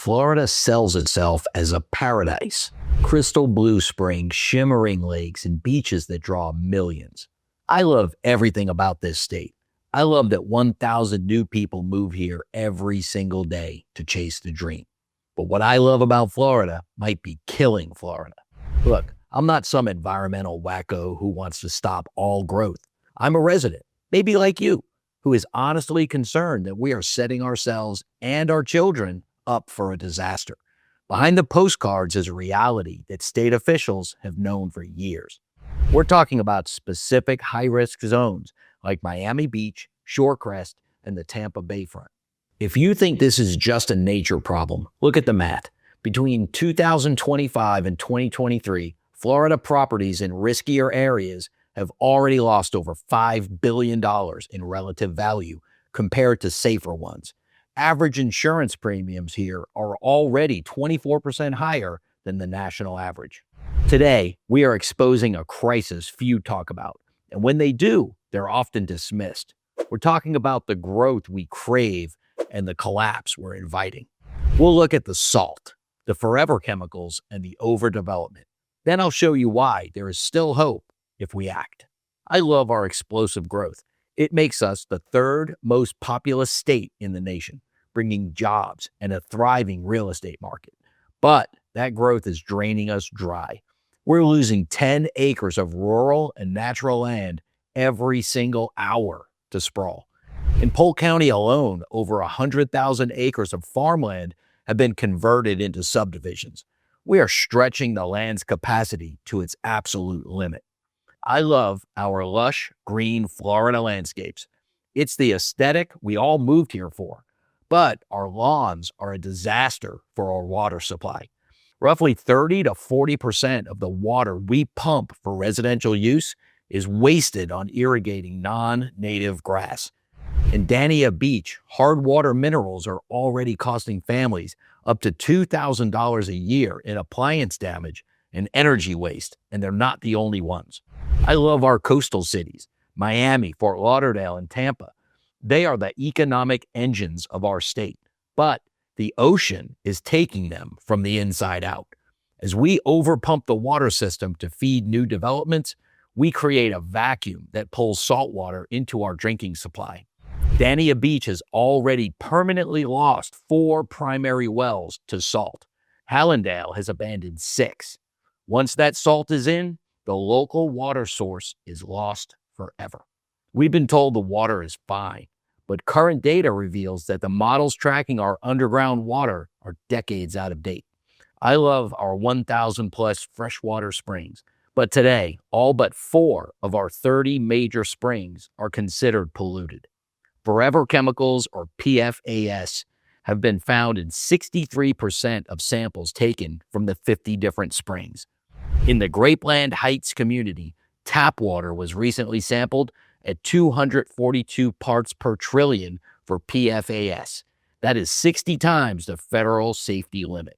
Florida sells itself as a paradise. Crystal blue springs, shimmering lakes, and beaches that draw millions. I love everything about this state. I love that 1,000 new people move here every single day to chase the dream. But what I love about Florida might be killing Florida. Look, I'm not some environmental wacko who wants to stop all growth. I'm a resident, maybe like you, who is honestly concerned that we are setting ourselves and our children up for a disaster. Behind the postcards is a reality that state officials have known for years. We're talking about specific high-risk zones like Miami Beach, Shorecrest, and the Tampa Bayfront. If you think this is just a nature problem, look at the math. Between 2025 and 2023, Florida properties in riskier areas have already lost over $5 billion in relative value compared to safer ones. Average insurance premiums here are already 24% higher than the national average. Today, we are exposing a crisis few talk about, and when they do, they're often dismissed. We're talking about the growth we crave and the collapse we're inviting. We'll look at the salt, the forever chemicals, and the overdevelopment. Then I'll show you why there is still hope if we act. I love our explosive growth. It makes us the third most populous state in the nation, bringing jobs and a thriving real estate market. But that growth is draining us dry. We're losing 10 acres of rural and natural land every single hour to sprawl. In Polk County alone, over 100,000 acres of farmland have been converted into subdivisions. We are stretching the land's capacity to its absolute limit. I love our lush, green Florida landscapes. It's the aesthetic we all moved here for. But our lawns are a disaster for our water supply. Roughly 30 to 40% of the water we pump for residential use is wasted on irrigating non-native grass. In Dania Beach, hard water minerals are already costing families up to $2,000 a year in appliance damage and energy waste, and they're not the only ones. I love our coastal cities, Miami, Fort Lauderdale, and Tampa. They are the economic engines of our state, but the ocean is taking them from the inside out. As we overpump the water system to feed new developments, we create a vacuum that pulls saltwater into our drinking supply. Dania Beach has already permanently lost 4 primary wells to salt. Hallandale has abandoned 6. Once that salt is in, the local water source is lost forever. We've been told the water is fine, but current data reveals that the models tracking our underground water are decades out of date. I love our 1,000 plus freshwater springs, but today, all but 4 of our 30 major springs are considered polluted. Forever chemicals, or PFAS, have been found in 63% of samples taken from the 50 different springs. In the Grapeland Heights community, tap water was recently sampled at 242 parts per trillion for PFAS. That is 60 times the federal safety limit.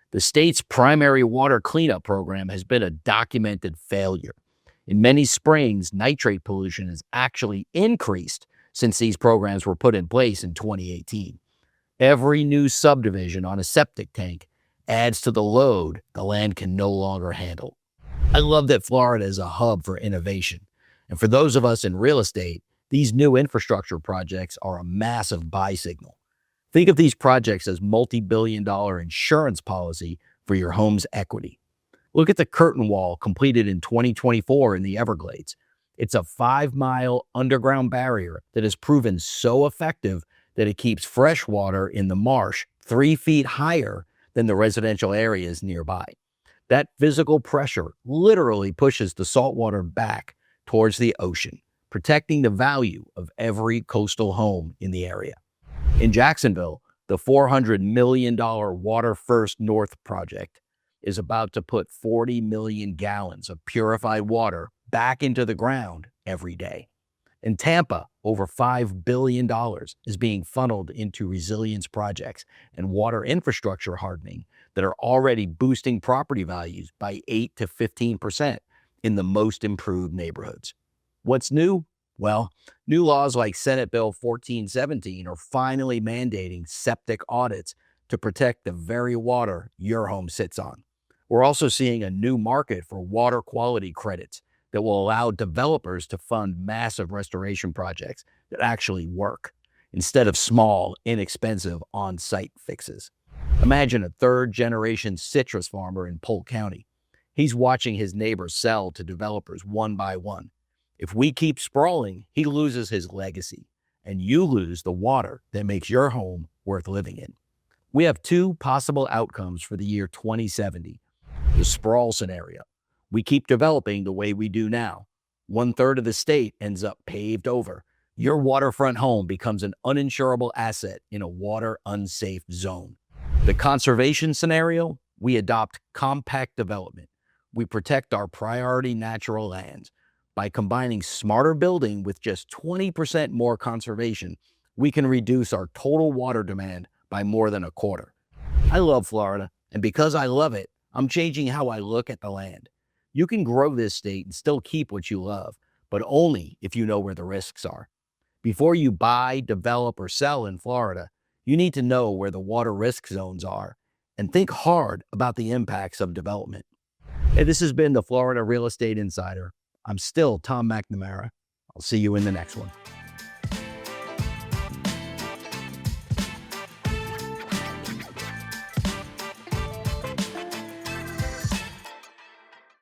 The state's primary water cleanup program has been a documented failure. In many springs, nitrate pollution has actually increased since these programs were put in place in 2018. Every new subdivision on a septic tank adds to the load the land can no longer handle. I love that Florida is a hub for innovation. And for those of us in real estate, these new infrastructure projects are a massive buy signal. Think of these projects as multi-billion-dollar insurance policy for your home's equity. Look at the curtain wall completed in 2024 in the Everglades. It's a 5-mile underground barrier that has proven so effective that it keeps fresh water in the marsh 3 feet higher than the residential areas nearby. That physical pressure literally pushes the saltwater back towards the ocean, protecting the value of every coastal home in the area. In Jacksonville, the $400 million Water First North project is about to put 40 million gallons of purified water back into the ground every day. In Tampa, over $5 billion is being funneled into resilience projects and water infrastructure hardening that are already boosting property values by 8 to 15% in the most improved neighborhoods. What's new? Well, new laws like Senate Bill 1417 are finally mandating septic audits to protect the very water your home sits on. We're also seeing a new market for water quality credits that will allow developers to fund massive restoration projects that actually work instead of small, inexpensive on-site fixes. Imagine a third-generation citrus farmer in Polk County. He's watching his neighbors sell to developers one by one. If we keep sprawling, he loses his legacy, and you lose the water that makes your home worth living in. We have two possible outcomes for the year 2070. The sprawl scenario. We keep developing the way we do now. 1/3 of the state ends up paved over. Your waterfront home becomes an uninsurable asset in a water unsafe zone. The conservation scenario, we adopt compact development. We protect our priority natural lands. By combining smarter building with just 20% more conservation, we can reduce our total water demand by more than a quarter. I love Florida, and because I love it, I'm changing how I look at the land. You can grow this state and still keep what you love, but only if you know where the risks are. Before you buy, develop, or sell in Florida, you need to know where the water risk zones are and think hard about the impacts of development. Hey, this has been the Florida Real Estate Insider. I'm still Tom McNamara. I'll see you in the next one.